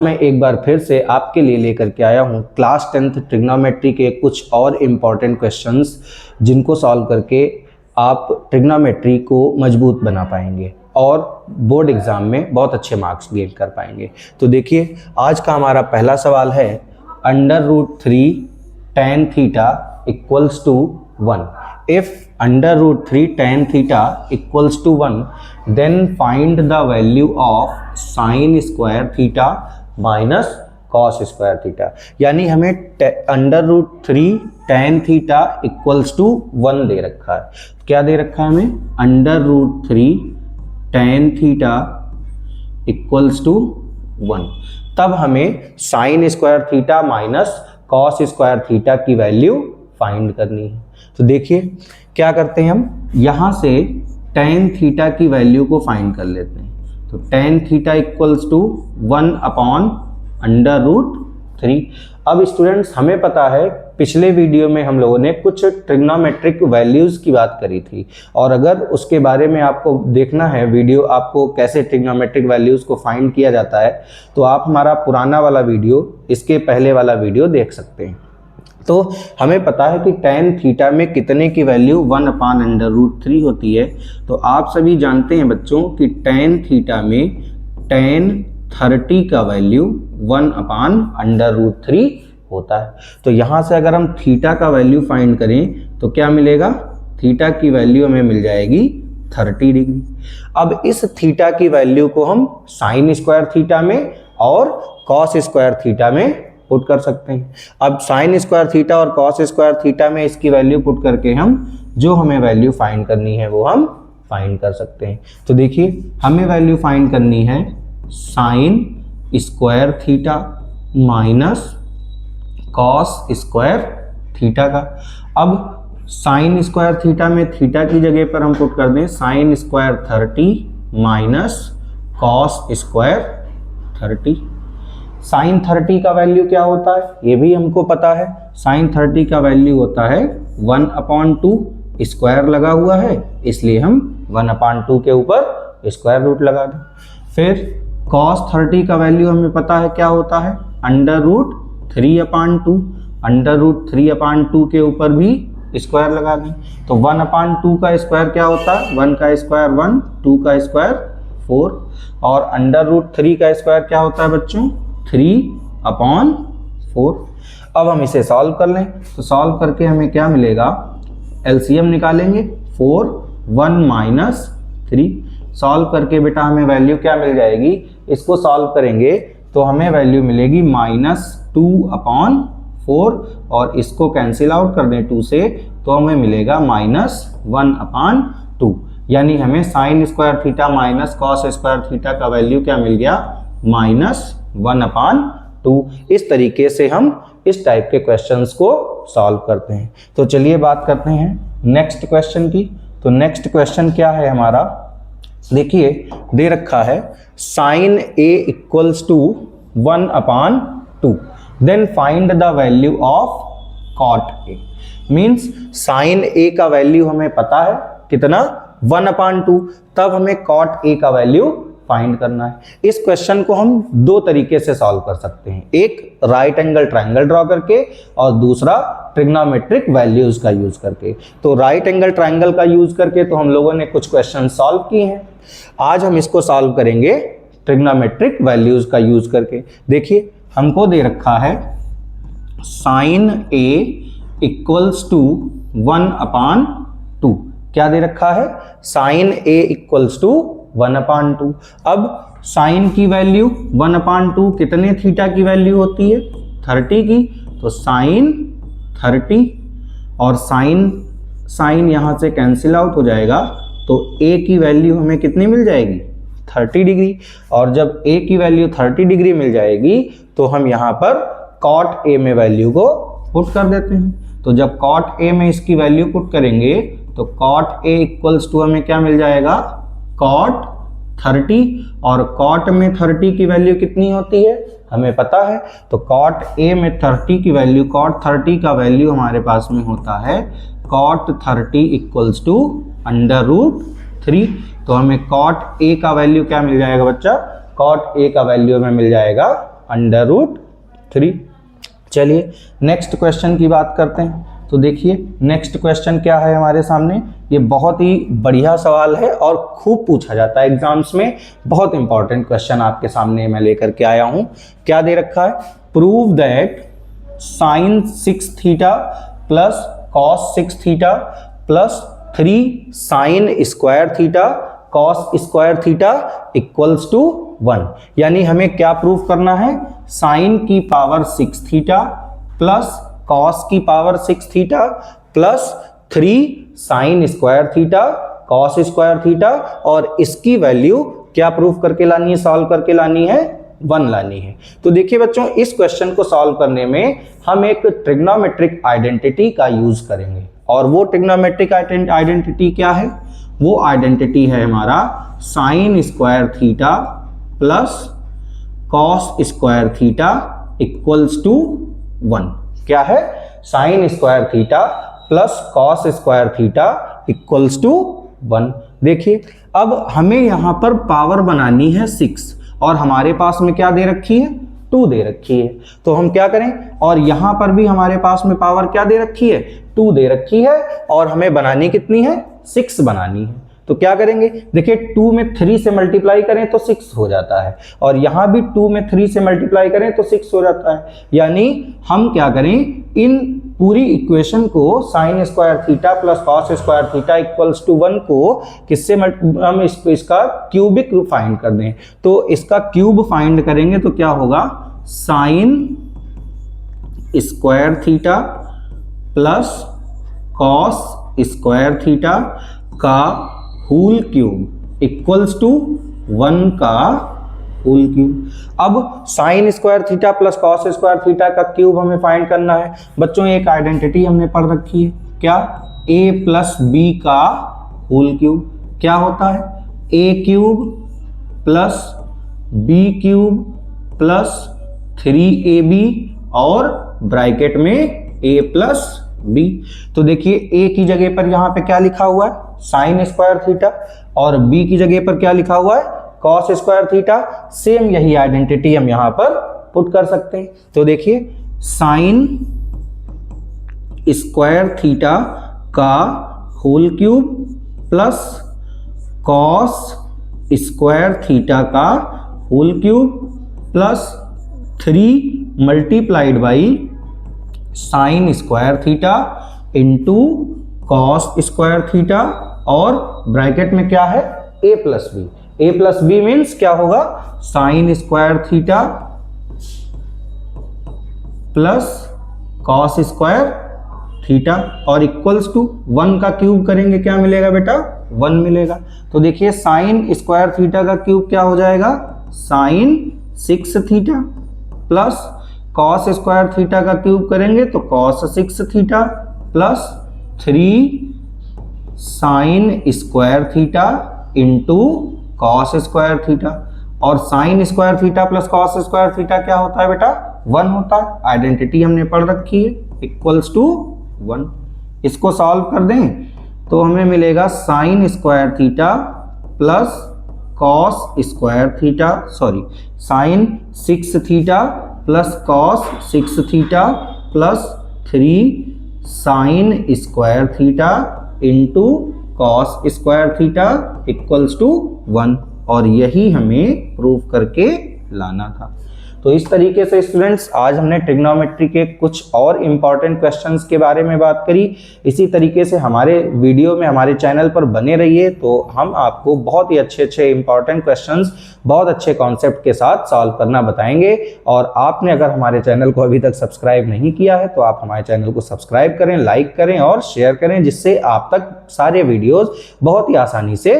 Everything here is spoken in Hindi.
मैं एक बार फिर से आपके लिए लेकर के आया हूँ क्लास 10th ट्रिग्नोमेट्री के कुछ और इम्पॉर्टेंट क्वेश्चंस जिनको सॉल्व करके आप ट्रिग्नोमेट्री को मजबूत बना पाएंगे और बोर्ड एग्ज़ाम में बहुत अच्छे मार्क्स गेन कर पाएंगे। तो देखिए, आज का हमारा पहला सवाल है √3 tan theta equals to 1। If √3 tan theta equals to 1 then find the value of sine square theta minus cos square theta. यानी हमें √3 tan थीटा इक्वल्स टू 1 दे रखा है। क्या दे रखा है हमें? √3 tan थीटा इक्वल्स टू 1। तब हमें sign square theta minus cos square theta की वैल्यू फाइंड करनी है। तो देखिए क्या करते हैं, हम यहाँ से tan थीटा की वैल्यू को फाइंड कर लेते हैं। तो tan थीटा इक्वल्स टू 1/√3। अब स्टूडेंट्स, हमें पता है पिछले वीडियो में हम लोगों ने कुछ ट्रिग्नोमेट्रिक वैल्यूज़ की बात करी थी, और अगर उसके बारे में आपको देखना है वीडियो, आपको कैसे ट्रिग्नोमेट्रिक वैल्यूज़ को फाइंड किया जाता है, तो आप हमारा पुराना वाला वीडियो, इसके पहले वाला वीडियो देख सकते हैं। तो हमें पता है कि tan थीटा में कितने की वैल्यू 1/√3 होती है। तो आप सभी जानते हैं बच्चों कि tan थीटा में tan 30 का वैल्यू 1/√3 होता है। तो यहाँ से अगर हम थीटा का वैल्यू फाइंड करें तो क्या मिलेगा? थीटा की वैल्यू हमें मिल जाएगी 30 डिग्री। अब इस थीटा की वैल्यू को हम साइन स्क्वायर थीटा में और कॉस स्क्वायर थीटा में पुट कर सकते हैं। अब साइन स्क्वायर थीटा और कॉस स्क्वायर थीटा में इसकी वैल्यू पुट करके हम जो हमें वैल्यू फाइंड करनी है वो हम फाइंड कर सकते हैं। तो देखिए, हमें वैल्यू फाइंड करनी है sine square theta minus cos square theta का। अब साइन स्क्वायर थीटा में थीटा की जगह पर हम पुट कर दें sine square 30 minus cos square 30। Sine 30 का वैल्यू क्या होता है ये भी हमको पता है। साइन 30 का वैल्यू होता है 1/2। स्क्वायर लगा हुआ है इसलिए हम 1/2 के ऊपर स्क्वायर रूट लगा दें। फिर cos 30 का वैल्यू हमें पता है क्या होता है, √3/2। √3/2 के ऊपर भी स्क्वायर लगा दें। तो 1/2 का स्क्वायर क्या होता है? 1 का स्क्वायर 1, 2 का स्क्वायर 4, और √3 का स्क्वायर क्या होता है बच्चों? 3/4। अब हम इसे सॉल्व कर लें। तो सॉल्व करके हमें क्या मिलेगा? एलसीएम निकालेंगे। 4 1 - 3। सॉल्व करके बेटा हमें वैल्यू क्या मिल जाएगी? इसको सॉल्व करेंगे तो हमें वैल्यू मिलेगी -2/4, और इसको कैंसिल आउट कर दें 2 से तो हमें मिलेगा -1/2। यानी हमें sign square theta minus cos square theta का वैल्यू क्या मिल गया? -1/2। इस तरीके से हम इस टाइप के क्वेश्चंस को सॉल्व करते हैं। तो चलिए बात करते हैं नेक्स्ट क्वेश्चन की। तो नेक्स्ट क्वेश्चन क्या है हमारा? देखिए, दे रखा है sine A equals to 1/2 then find the value of cot A। Means sine A का वैल्यू हमें पता है कितना? 1/2। तब हमें कॉट A का वैल्यू फाइंड करना है। इस क्वेश्चन को हम दो तरीके से सॉल्व कर सकते हैं, एक राइट एंगल ट्रायंगल ड्रॉ करके और दूसरा ट्रिग्नोमेट्रिक वैल्यूज का यूज करके। तो राइट एंगल ट्रायंगल का यूज करके तो हम लोगों ने कुछ क्वेश्चन सॉल्व किए हैं। आज हम इसको सॉल्व करेंगे ट्रिग्नोमेट्रिक वैल्यूज का यूज करके। देखिए, हमको दे रखा है साइन A इक्वल्स टू 1/2। क्या दे रखा है? Sine A equals to 1/2। अब साइन की वैल्यू 1/2 कितने थीटा की वैल्यू होती है? 30 की। तो साइन 30 और साइन यहाँ से कैंसिल आउट हो जाएगा, तो A की वैल्यू हमें कितनी मिल जाएगी? 30 डिग्री। और जब A की वैल्यू 30 डिग्री मिल जाएगी तो हम यहाँ पर कॉट A में वैल्यू को पुट कर देते हैं। तो जब कॉट A में इसकी वैल्यू पुट करेंगे तो कॉट A इक्वल्स टू हमें क्या मिल जाएगा? कॉट 30, और कॉट में 30 की वैल्यू कितनी होती है हमें पता है। तो कॉट A में 30 की वैल्यू, कॉट 30 का वैल्यू हमारे पास में होता है कॉट 30 इक्वल्स टू √3। तो हमें कॉट A का वैल्यू क्या मिल जाएगा बच्चा? कॉट A का वैल्यू हमें मिल जाएगा √3। चलिए नेक्स्ट क्वेश्चन की बात करते हैं। तो देखिए नेक्स्ट क्वेश्चन क्या है हमारे सामने, ये बहुत ही बढ़िया सवाल है और खूब पूछा जाता है एग्जाम्स में। बहुत इंपॉर्टेंट क्वेश्चन आपके सामने मैं लेकर के आया हूं। क्या दे रखा है, prove that sin 6 theta plus cos 6 theta plus 3 sin square theta cos square theta equals to 1। यानी हमें क्या प्रूव करना है, sin की पावर 6 थीटा प्लस cos की power 6 theta plus 3 sin square theta cos square theta, और इसकी वैल्यू क्या प्रूव करके लानी है, सॉल्व करके लानी है, 1 लानी है। तो देखिए बच्चों, इस क्वेश्चन को सॉल्व करने में हम एक ट्रिग्नोमेट्रिक आइडेंटिटी का यूज करेंगे, और वो ट्रिग्नोमेट्रिक आइडेंटिटी क्या है, वो आइडेंटिटी है हमारा sin square theta plus cos square theta equals to 1। क्या है, sin square theta plus cos square theta equals to 1। देखिए अब हमें यहां पर पावर बनानी है 6, और हमारे पास में क्या दे रखी है, 2 दे रखी है। तो हम क्या करें, और यहां पर भी हमारे पास में पावर क्या दे रखी है, 2 दे रखी है, और हमें बनानी कितनी है, 6 बनानी है। तो क्या करेंगे, देखिए 2 में 3 से मल्टीप्लाई करें तो 6 हो जाता है, और यहां भी 2 में 3 से मल्टीप्लाई करें तो 6 हो जाता है। यानी हम क्या करें, इन पूरी इक्वेशन को sin square theta plus cos square theta equals to 1 को किससे हम इसका क्यूबिक रूप फाइंड कर दें। तो इसका क्यूब फाइंड करेंगे तो क्या होगा, sin square theta plus cos square theta का होल क्यूब इक्वल्स टू 1 का होल क्यूब। अब sin square theta plus cos square theta का क्यूब हमें फाइंड करना है। बच्चों एक आइडेंटिटी हमने पढ़ रखी है, क्या, a प्लस b का होल क्यूब। क्या होता है, a cube plus b cube plus 3ab और ब्रैकेट में a प्लस b। तो देखिए a की जगह पर यहाँ पे क्या लिखा हुआ है, sin स्क्वायर थीटा, और b की जगह पर क्या लिखा हुआ है, cos स्क्वायर थीटा। सेम यही आइडेंटिटी हम यहां पर पुट कर सकते हैं। तो देखिए sin स्क्वायर थीटा का whole cube plus cos square theta का whole cube plus 3 multiplied by sin square theta into cos square theta, और ब्रैकेट में क्या है, a plus B. a plus B means क्या होगा, sin square theta plus cos square theta, और इक्वल्स टू 1 का क्यूब करेंगे, क्या मिलेगा बेटा, 1 मिलेगा। तो देखिए sin स्क्वायर थीटा का क्यूब क्या हो जाएगा, sin 6 theta plus cos square theta का क्यूब करेंगे तो cos 6 theta plus 3 sin square theta into cos square theta, और sin square theta plus cos square theta क्या होता है बेटा, 1 होता है। आइडेंटिटी हमने पढ़ रखी है, इक्वल्स टू 1। इसको सॉल्व कर दें तो हमें मिलेगा sin square theta plus cos square theta, sorry sin 6 theta plus cos 6 theta plus 3 sin square theta into cos square theta equals to 1, और यही हमें प्रूव करके लाना था। तो इस तरीके से स्टूडेंट्स आज हमने ट्रिग्नोमेट्री के कुछ और इम्पॉर्टेंट क्वेश्चंस के बारे में बात करी। इसी तरीके से हमारे वीडियो में हमारे चैनल पर बने रहिए, तो हम आपको बहुत ही अच्छे इम्पॉर्टेंट क्वेश्चंस बहुत अच्छे कॉन्सेप्ट के साथ सॉल्व करना बताएंगे। और आपने अगर हमारे चैनल को अभी तक सब्सक्राइब नहीं किया है तो आप हमारे चैनल को सब्सक्राइब करें, लाइक करें और शेयर करें, जिससे आप तक सारे वीडियोज़ बहुत ही आसानी से